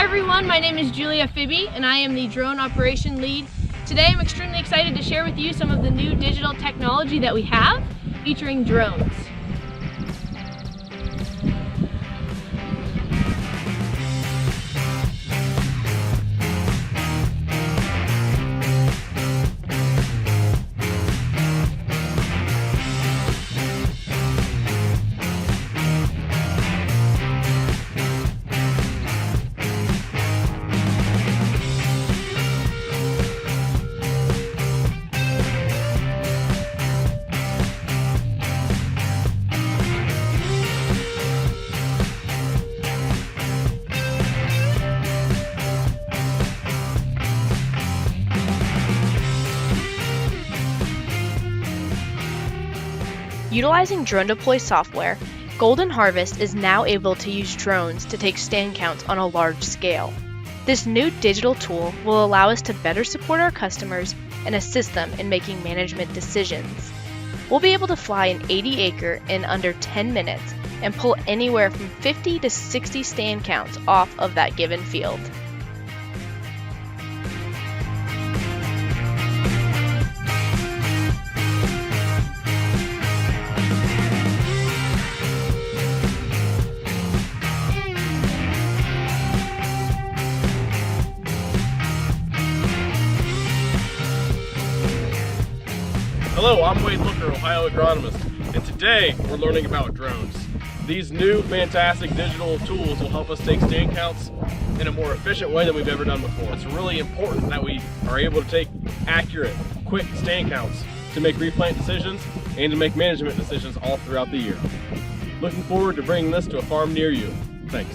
everyone, my name is Fibbe and I am the drone operation lead. Today I'm extremely excited to share with you some of the new digital technology that we have featuring drones. Utilizing drone deploy software, Golden Harvest is now able to use drones to take stand counts on a large scale. This new digital tool will allow us to better support our customers and assist them in making management decisions. We'll be able to fly an 80-acre in under 10 minutes and pull anywhere from 50 to 60 stand counts off of that given field. Hello, I'm Wayde Looker, Ohio Agronomist, and today we're learning about drones. These new fantastic digital tools will help us take stand counts in a more efficient way than we've ever done before. It's really important that we are able to take accurate, quick stand counts to make replant decisions and to make management decisions all throughout the year. Looking forward to bringing this to a farm near you. Thanks.